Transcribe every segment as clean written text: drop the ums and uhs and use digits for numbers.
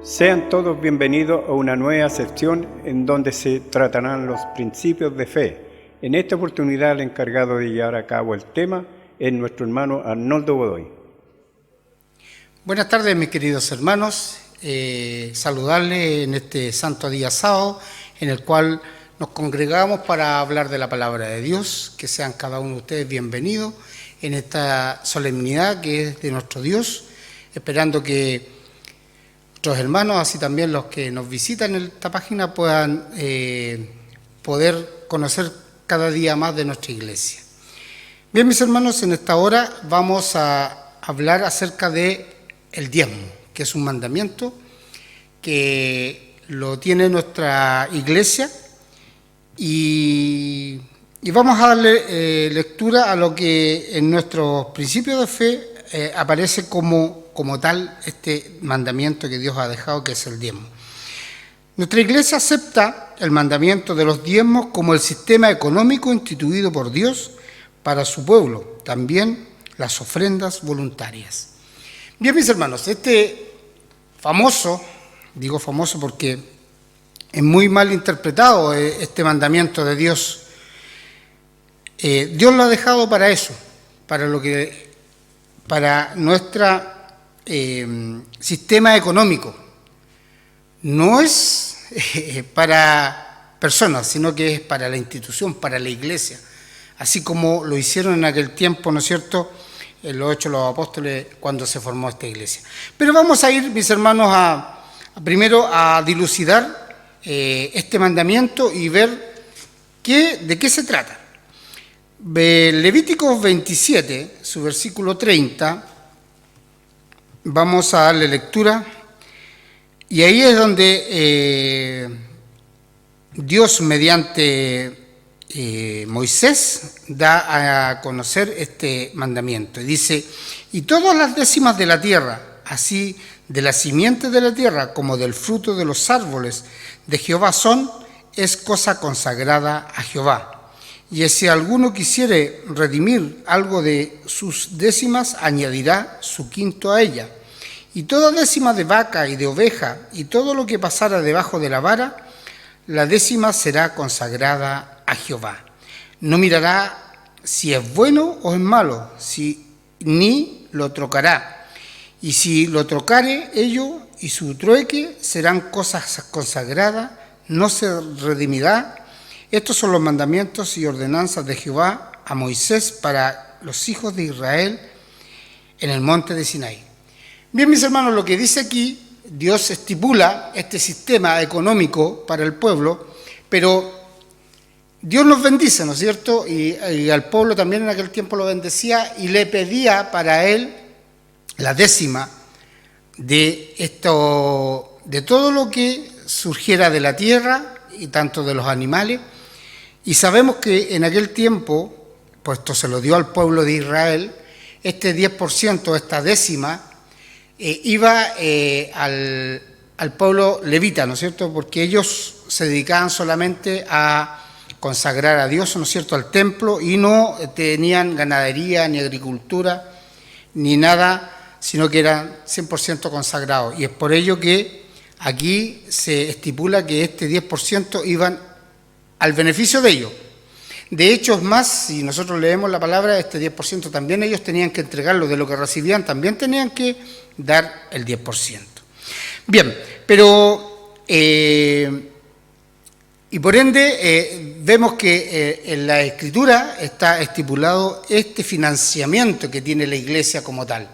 Sean todos bienvenidos a una nueva sección en donde se tratarán los principios de fe. En esta oportunidad el encargado de llevar a cabo el tema es nuestro hermano Arnoldo Godoy. Buenas tardes, mis queridos hermanos. Saludarles en este santo día sábado, en el cual nos congregamos para hablar de la palabra de Dios. Que sean cada uno de ustedes bienvenidos en esta solemnidad que es de nuestro Dios, esperando que nuestros hermanos, así también los que nos visitan en esta página, puedan poder conocer cada día más de nuestra iglesia. Bien, mis hermanos, en esta hora vamos a hablar acerca de el diezmo, que es un mandamiento que lo tiene nuestra iglesia, y vamos a darle lectura a lo que en nuestros principios de fe aparece como tal este mandamiento que Dios ha dejado, que es el diezmo. Nuestra iglesia acepta el mandamiento de los diezmos como el sistema económico instituido por Dios para su pueblo, también las ofrendas voluntarias. Bien, mis hermanos, este famoso, digo famoso porque es muy mal interpretado este mandamiento de Dios. Dios lo ha dejado para eso, para nuestro sistema económico. No es para personas, sino que es para la institución, para la iglesia. Así como lo hicieron en aquel tiempo, ¿no es cierto?, en los Hechos de los Apóstoles, cuando se formó esta iglesia. Pero vamos a ir, mis hermanos, primero a dilucidar este mandamiento y ver de qué se trata. Levíticos 27, su versículo 30, vamos a darle lectura, y ahí es donde Dios, mediante Moisés, da a conocer este mandamiento. Y dice: y todas las décimas de la tierra, así de la simiente de la tierra como del fruto de los árboles de Jehová es cosa consagrada a Jehová. Y si alguno quisiere redimir algo de sus décimas, añadirá su quinto a ella. Y toda décima de vaca y de oveja, y todo lo que pasara debajo de la vara, la décima será consagrada a Jehová. No mirará si es bueno o es malo, ni lo trocará. Y si lo trocare, ello y su trueque serán cosas consagradas, no se redimirá. Estos son los mandamientos y ordenanzas de Jehová a Moisés para los hijos de Israel en el monte de Sinaí. Bien, mis hermanos, lo que dice aquí, Dios estipula este sistema económico para el pueblo, pero Dios nos bendice, ¿no es cierto? Y al pueblo también en aquel tiempo lo bendecía y le pedía para él la décima de todo lo que surgiera de la tierra y tanto de los animales. Y sabemos que en aquel tiempo, puesto se lo dio al pueblo de Israel, este 10%, esta décima, iba al pueblo levita, ¿no es cierto? Porque ellos se dedicaban solamente a consagrar a Dios, ¿no es cierto?, al templo, y no tenían ganadería, ni agricultura, ni nada, sino que eran 100% consagrados. Y es por ello que aquí se estipula que este 10% iban al beneficio de ellos. De hecho, es más, si nosotros leemos la palabra, este 10% también ellos tenían que entregarlo, de lo que recibían también tenían que dar el 10%. Bien, pero y por ende vemos que en la Escritura está estipulado este financiamiento que tiene la iglesia como tal,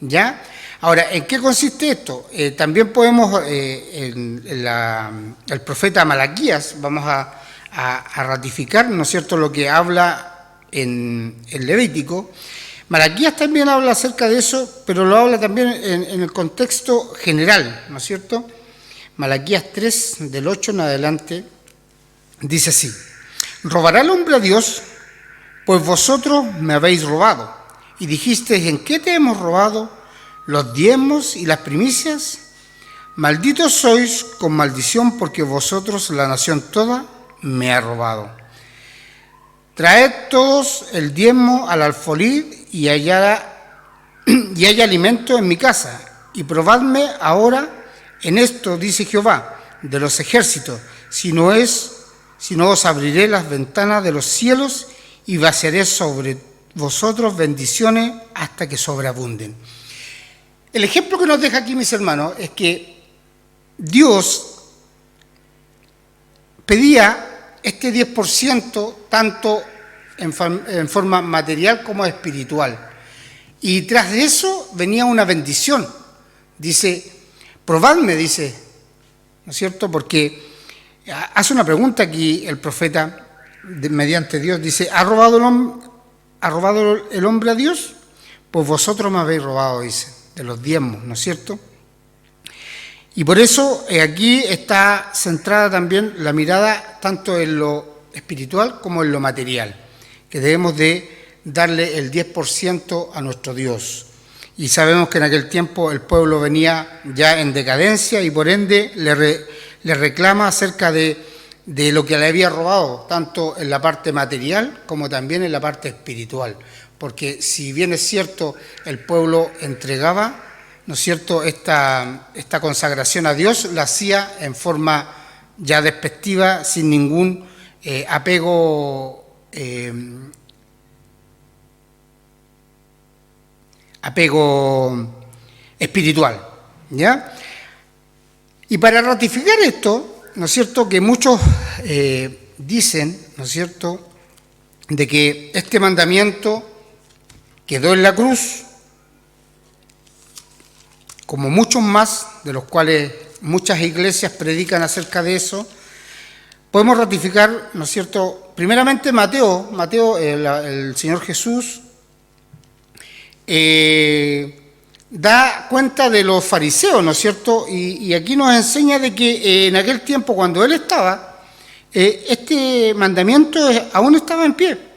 ¿ya? Ahora, ¿en qué consiste esto? También podemos, el profeta Malaquías, vamos a ratificar, ¿no es cierto?, lo que habla en el Levítico. Malaquías también habla acerca de eso, pero lo habla también en el contexto general, ¿no es cierto? Malaquías 3, del 8 en adelante, dice así: ¿robará el hombre a Dios? Pues vosotros me habéis robado. Y dijisteis: ¿en qué te hemos robado? ¿Los diezmos y las primicias? Malditos sois con maldición, porque vosotros, la nación toda, me ha robado. Traed todos el diezmo al alfolí y haya alimento en mi casa, y probadme ahora En esto dice Jehová de los ejércitos, si no os abriré las ventanas de los cielos y vaciaré sobre vosotros bendiciones hasta que sobreabunden. El ejemplo que nos deja aquí, mis hermanos, es que Dios pedía este 10% tanto en forma material como espiritual. Y tras de eso venía una bendición. Dice, probadme, dice, ¿no es cierto? Porque hace una pregunta aquí el profeta, mediante Dios, dice, ¿ha robado el hombre a Dios? Pues vosotros me habéis robado, dice, de los diezmos, ¿no es cierto? Y por eso aquí está centrada también la mirada tanto en lo espiritual como en lo material, que debemos de darle el 10% a nuestro Dios. Y sabemos que en aquel tiempo el pueblo venía ya en decadencia y por ende le reclama acerca de lo que le había robado, tanto en la parte material como también en la parte espiritual. Porque si bien es cierto, el pueblo entregaba, ¿no es cierto?, esta consagración a Dios la hacía en forma ya despectiva, sin ningún apego espiritual, ¿ya? Y para ratificar esto, ¿no es cierto?, que muchos dicen, ¿no es cierto?, de que este mandamiento quedó en la cruz, como muchos más, de los cuales muchas iglesias predican acerca de eso, podemos ratificar, ¿no es cierto?, primeramente Mateo, el Señor Jesús, da cuenta de los fariseos, ¿no es cierto? Y aquí nos enseña de que en aquel tiempo, cuando Él estaba, este mandamiento aún estaba en pie.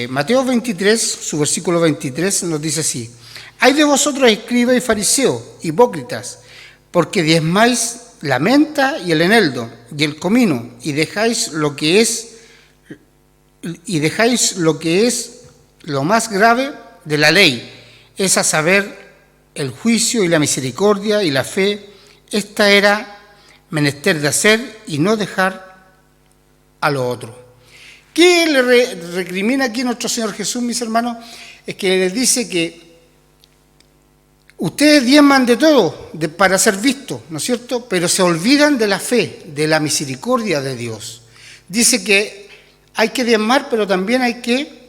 Mateo 23, su versículo 23, nos dice así: «Hay de vosotros, escribas y fariseos, hipócritas, porque diezmáis la menta y el eneldo y el comino, y dejáis lo que es lo más grave de la ley, es a saber el juicio y la misericordia y la fe. Esta era menester de hacer y no dejar a lo otro». ¿Qué le recrimina aquí nuestro Señor Jesús, mis hermanos? Es que les dice que ustedes diezman de todo para ser vistos, ¿no es cierto?, pero se olvidan de la fe, de la misericordia de Dios. Dice que hay que diezmar, pero también hay que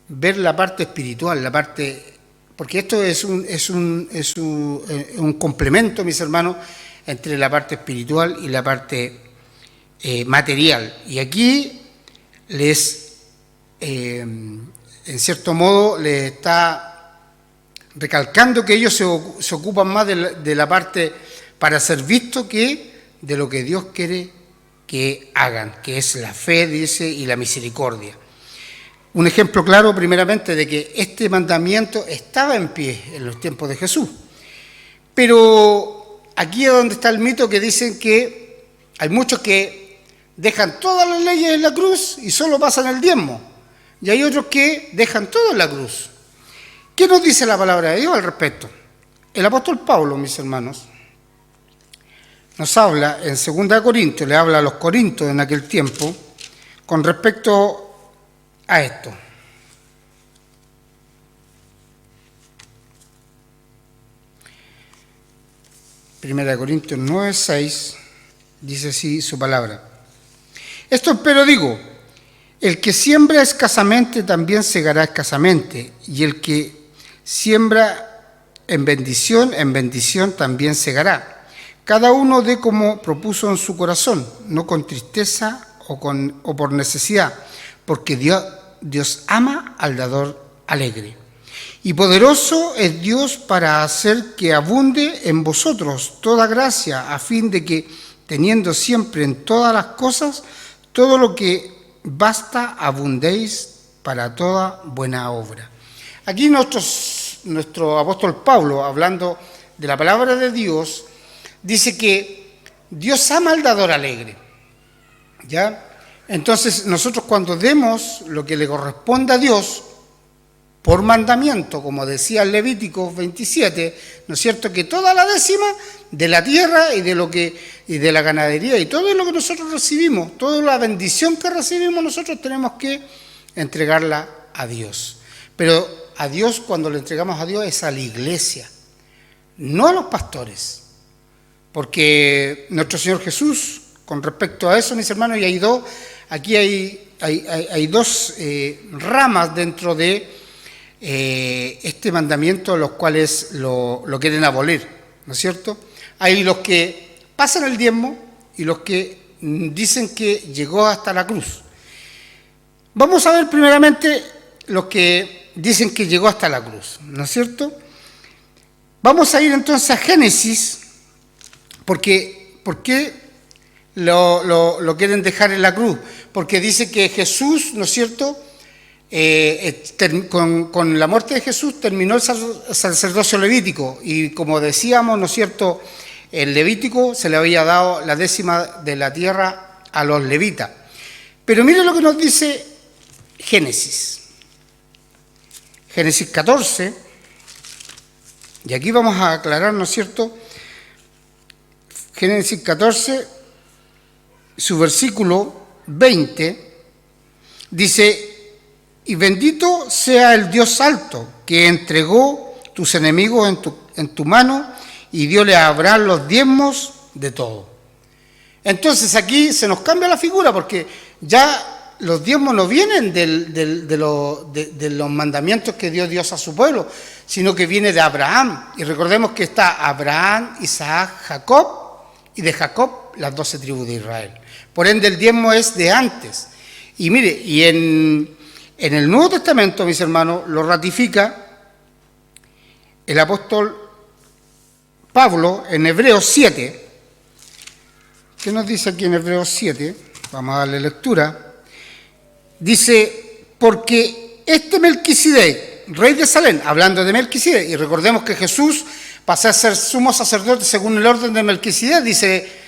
ver la parte espiritual, la parte, porque esto es un complemento, mis hermanos, entre la parte espiritual y la parte material. Y aquí en cierto modo, les está recalcando que ellos se ocupan más de la parte para ser vistos que de lo que Dios quiere que hagan, que es la fe, dice, y la misericordia. Un ejemplo claro, primeramente, de que este mandamiento estaba en pie en los tiempos de Jesús. Pero aquí es donde está el mito, que dicen que hay muchos que dejan todas las leyes en la cruz y solo pasan el diezmo. Y hay otros que dejan todo en la cruz. ¿Qué nos dice la palabra de Dios al respecto? El apóstol Pablo, mis hermanos, nos habla en 2 Corintios, le habla a los corintios en aquel tiempo, con respecto a esto. Primera de Corintios 9:6, dice así su palabra: «Esto pero digo, el que siembra escasamente también segará escasamente, y el que siembra en bendición también segará. Cada uno dé como propuso en su corazón, no con tristeza o por necesidad, porque Dios ama al dador alegre. Y poderoso es Dios para hacer que abunde en vosotros toda gracia, a fin de que, teniendo siempre en todas las cosas todo lo que basta, abundéis para toda buena obra». Aquí nuestro apóstol Pablo, hablando de la palabra de Dios, dice que Dios ama al dador alegre, ¿ya? Entonces, nosotros cuando demos lo que le corresponde a Dios, por mandamiento, como decía el Levítico 27, ¿no es cierto?, que toda la décima de la tierra y de la ganadería y todo lo que nosotros recibimos, toda la bendición que recibimos nosotros tenemos que entregarla a Dios. Pero a Dios, cuando le entregamos a Dios, es a la iglesia, no a los pastores. Porque nuestro Señor Jesús, con respecto a eso, mis hermanos, y aquí hay dos ramas dentro de este mandamiento, los cuales lo quieren abolir, ¿no es cierto? Hay los que pasan el diezmo y los que dicen que llegó hasta la cruz. Vamos a ver primeramente los que dicen que llegó hasta la cruz, ¿no es cierto? Vamos a ir entonces a Génesis, porque ¿por qué lo quieren dejar en la cruz? Porque dice que Jesús, ¿no es cierto?, con la muerte de Jesús terminó el sacerdocio levítico, y como decíamos, ¿no es cierto?, el Levítico se le había dado la décima de la tierra a los levitas. Pero mire lo que nos dice Génesis 14, y aquí vamos a aclarar, ¿no es cierto?, Génesis 14, su versículo 20, dice: y bendito sea el Dios alto, que entregó tus enemigos en tu mano, y diole a Abraham los diezmos de todo. Entonces aquí se nos cambia la figura, porque ya los diezmos no vienen de los mandamientos que dio Dios a su pueblo, sino que viene de Abraham. Y recordemos que está Abraham, Isaac, Jacob, y de Jacob las 12 tribus de Israel. Por ende, el diezmo es de antes. Y mire, y en el Nuevo Testamento, mis hermanos, lo ratifica el apóstol Pablo en Hebreos 7. ¿Qué nos dice aquí en Hebreos 7? Vamos a darle lectura. Dice: porque este Melquisedec, rey de Salem, hablando de Melquisedec, y recordemos que Jesús pasó a ser sumo sacerdote según el orden de Melquisedec, dice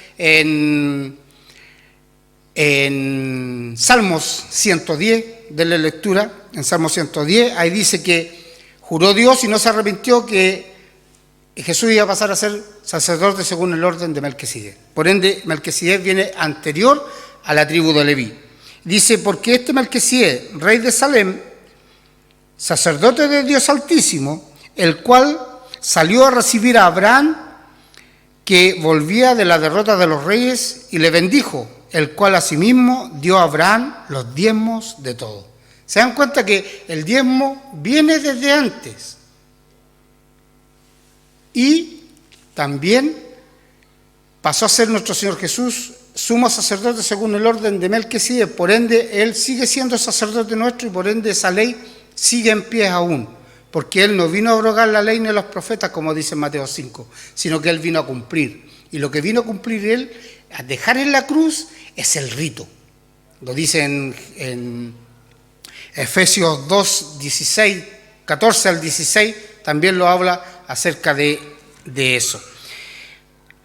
en Salmos 110, denle lectura, en Salmos 110, ahí dice que juró Dios y no se arrepintió que Jesús iba a pasar a ser sacerdote según el orden de Melquisedec. Por ende, Melquisedec viene anterior a la tribu de Leví. Dice: porque este Melquisedec, rey de Salem, sacerdote de Dios Altísimo, el cual salió a recibir a Abraham, que volvía de la derrota de los reyes, y le bendijo, el cual asimismo dio a Abraham los diezmos de todo. ¿Se dan cuenta que el diezmo viene desde antes? Y también pasó a ser nuestro Señor Jesús sumo sacerdote según el orden de Melquisedec. Por ende, Él sigue siendo sacerdote nuestro, y por ende esa ley sigue en pie aún, porque Él no vino a abrogar la ley ni a los profetas, como dice en Mateo 5, sino que Él vino a cumplir. Y lo que vino a cumplir Él, a dejar en la cruz, es el rito. Lo dice en Efesios 2, 16, 14 al 16, también lo habla acerca de eso.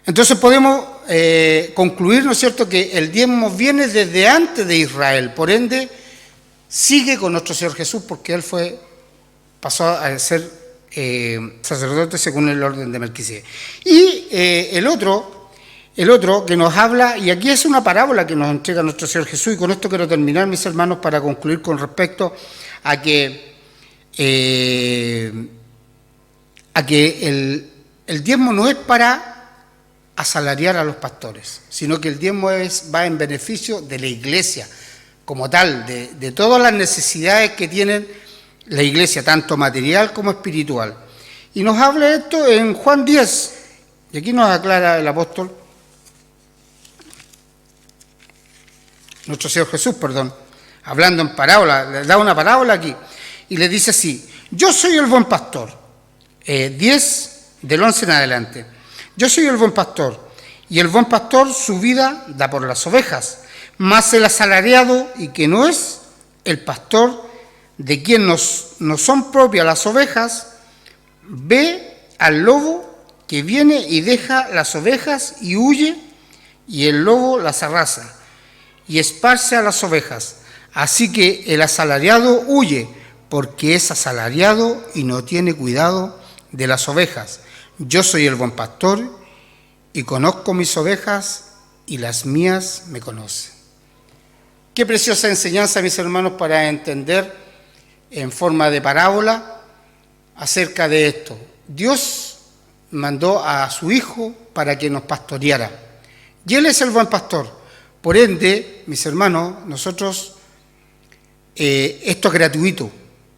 Entonces podemos concluir, ¿no es cierto?, que el diezmo viene desde antes de Israel, por ende sigue con nuestro Señor Jesús, porque Él pasó a ser sacerdote según el orden de Melquisedec. Y el otro que nos habla, y aquí es una parábola que nos entrega nuestro Señor Jesús, y con esto quiero terminar, mis hermanos, para concluir con respecto a que el diezmo no es para asalariar a los pastores, sino que el diezmo va en beneficio de la iglesia como tal, de todas las necesidades que tiene la iglesia, tanto material como espiritual. Y nos habla esto en Juan 10, y aquí nos aclara el apóstol, nuestro Señor Jesús, hablando en parábola, le da una parábola aquí, y le dice así: yo soy el buen pastor, 10 del 11 en adelante, yo soy el buen pastor, y el buen pastor su vida da por las ovejas, mas el asalariado, y que no es el pastor, de quien no son propias las ovejas, ve al lobo que viene y deja las ovejas y huye, y el lobo las arrasa y esparce a las ovejas. Así que el asalariado huye porque es asalariado y no tiene cuidado de las ovejas. Yo soy el buen pastor y conozco mis ovejas y las mías me conocen. Qué preciosa enseñanza, mis hermanos, para entender en forma de parábola acerca de esto. Dios mandó a su Hijo para que nos pastoreara. Y Él es el buen pastor. Por ende, mis hermanos, nosotros, esto es gratuito.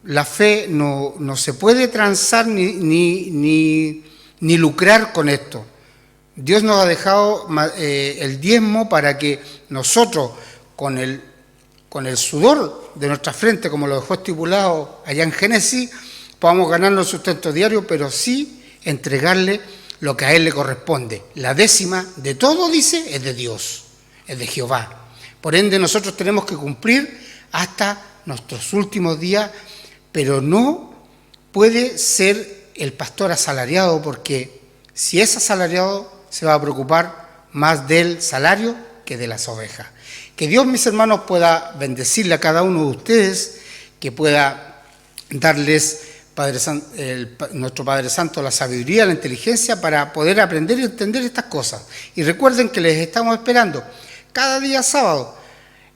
La fe no se puede transar ni lucrar con esto. Dios nos ha dejado el diezmo para que nosotros, con el sudor de nuestra frente, como lo dejó estipulado allá en Génesis, podamos ganarnos el sustento diario, pero sí entregarle lo que a Él le corresponde. La décima de todo, dice, es de Dios, es de Jehová. Por ende, nosotros tenemos que cumplir hasta nuestros últimos días, pero no puede ser el pastor asalariado, porque si es asalariado se va a preocupar más del salario que de las ovejas. Que Dios, mis hermanos, pueda bendecirle a cada uno de ustedes, que pueda darles nuestro Padre Santo la sabiduría, la inteligencia para poder aprender y entender estas cosas. Y recuerden que les estamos esperando cada día sábado,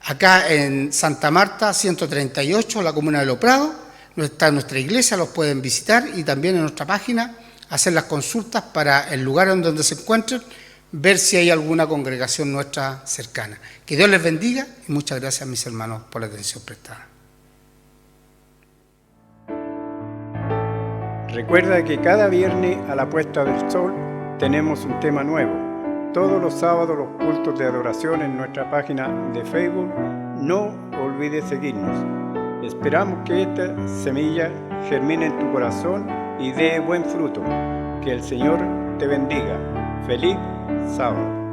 acá en Santa Marta 138, la comuna de Los Prados. Está nuestra iglesia, los pueden visitar, y también en nuestra página hacer las consultas para el lugar en donde se encuentren, ver si hay alguna congregación nuestra cercana. Que Dios les bendiga y muchas gracias, mis hermanos, por la atención prestada. Recuerda que cada viernes a la puesta del sol tenemos un tema nuevo. Todos los sábados los cultos de adoración en nuestra página de Facebook. No olvides seguirnos. Esperamos que esta semilla germine en tu corazón y dé buen fruto. Que el Señor te bendiga. Feliz sábado.